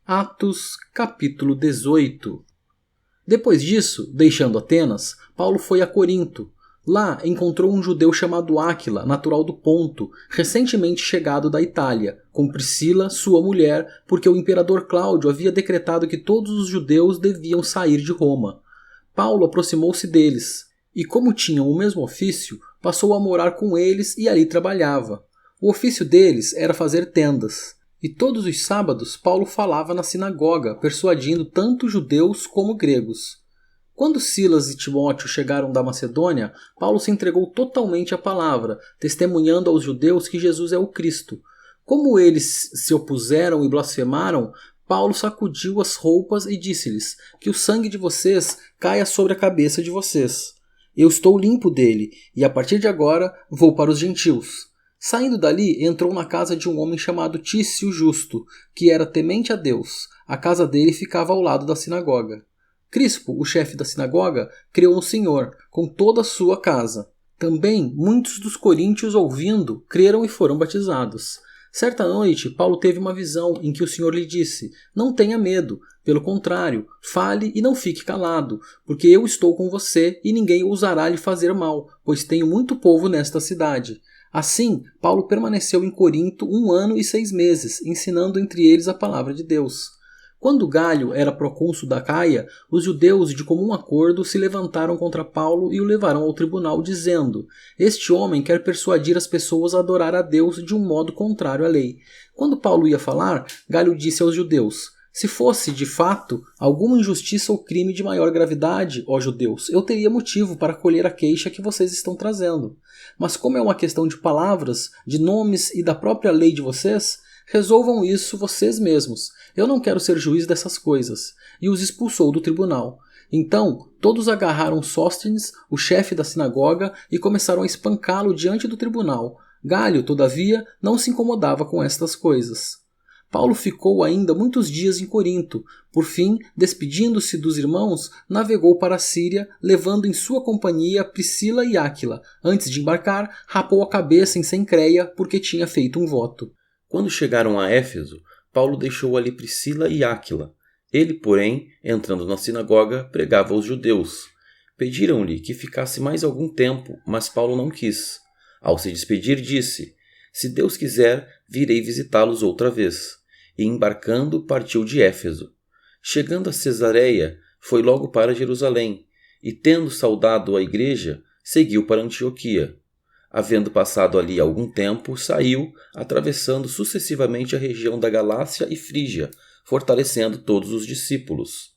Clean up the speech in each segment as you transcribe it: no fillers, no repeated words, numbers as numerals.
Atos, capítulo 18. Depois disso, deixando Atenas, Paulo foi a Corinto. Lá encontrou um judeu chamado Áquila, natural do Ponto, recentemente chegado da Itália, com Priscila, sua mulher, porque o imperador Cláudio havia decretado que todos os judeus deviam sair de Roma. Paulo aproximou-se deles, e como tinham o mesmo ofício, passou a morar com eles e ali trabalhava. O ofício deles era fazer tendas. E todos os sábados Paulo falava na sinagoga, persuadindo tanto judeus como gregos. Quando Silas e Timóteo chegaram da Macedônia, Paulo se entregou totalmente à palavra, testemunhando aos judeus que Jesus é o Cristo. Como eles se opuseram e blasfemaram, Paulo sacudiu as roupas e disse-lhes: que o sangue de vocês caia sobre a cabeça de vocês. Eu estou limpo dele, e a partir de agora vou para os gentios. Saindo dali, entrou na casa de um homem chamado Tício Justo, que era temente a Deus. A casa dele ficava ao lado da sinagoga. Crispo, o chefe da sinagoga, creu no Senhor, com toda a sua casa. Também muitos dos coríntios, ouvindo, creram e foram batizados. Certa noite, Paulo teve uma visão em que o Senhor lhe disse: não tenha medo, pelo contrário, fale e não fique calado, porque eu estou com você e ninguém ousará lhe fazer mal, pois tenho muito povo nesta cidade. Assim, Paulo permaneceu em Corinto 1 ano e 6 meses, ensinando entre eles a palavra de Deus. Quando Galho era procônsul da Acaia, os judeus de comum acordo se levantaram contra Paulo e o levaram ao tribunal, dizendo: este homem quer persuadir as pessoas a adorar a Deus de um modo contrário à lei. Quando Paulo ia falar, Galho disse aos judeus: se fosse, de fato, alguma injustiça ou crime de maior gravidade, ó judeus, eu teria motivo para acolher a queixa que vocês estão trazendo. Mas como é uma questão de palavras, de nomes e da própria lei de vocês, resolvam isso vocês mesmos. Eu não quero ser juiz dessas coisas. E os expulsou do tribunal. Então, todos agarraram Sóstenes, o chefe da sinagoga, e começaram a espancá-lo diante do tribunal. Galho, todavia, não se incomodava com estas coisas. Paulo ficou ainda muitos dias em Corinto. Por fim, despedindo-se dos irmãos, navegou para a Síria, levando em sua companhia Priscila e Áquila. Antes de embarcar, rapou a cabeça em Cencreia, porque tinha feito um voto. Quando chegaram a Éfeso, Paulo deixou ali Priscila e Áquila. Ele, porém, entrando na sinagoga, pregava aos judeus. Pediram-lhe que ficasse mais algum tempo, mas Paulo não quis. Ao se despedir, disse: se Deus quiser, virei visitá-los outra vez. E embarcando, partiu de Éfeso. Chegando a Cesareia, foi logo para Jerusalém, e tendo saudado a igreja, seguiu para Antioquia. Havendo passado ali algum tempo, saiu, atravessando sucessivamente a região da Galácia e Frígia, fortalecendo todos os discípulos.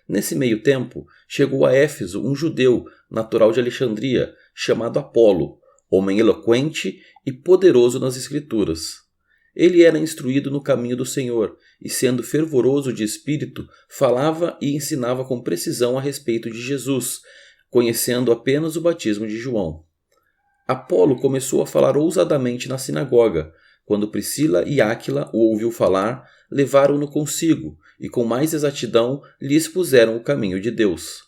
Nesse meio tempo, chegou a Éfeso um judeu, natural de Alexandria, chamado Apolo, homem eloquente e poderoso nas Escrituras. Ele era instruído no caminho do Senhor, e sendo fervoroso de espírito, falava e ensinava com precisão a respeito de Jesus, conhecendo apenas o batismo de João. Apolo começou a falar ousadamente na sinagoga. Quando Priscila e Áquila o ouviu falar, levaram-no consigo, e com mais exatidão lhe expuseram o caminho de Deus.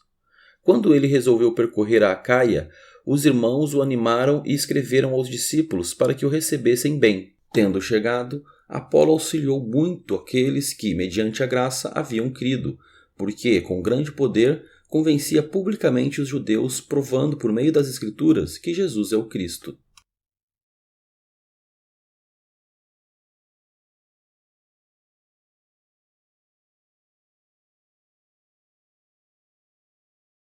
Quando ele resolveu percorrer a Acaia, os irmãos o animaram e escreveram aos discípulos para que o recebessem bem. Tendo chegado, Apolo auxiliou muito aqueles que, mediante a graça, haviam crido, porque, com grande poder, convencia publicamente os judeus, provando por meio das Escrituras que Jesus é o Cristo.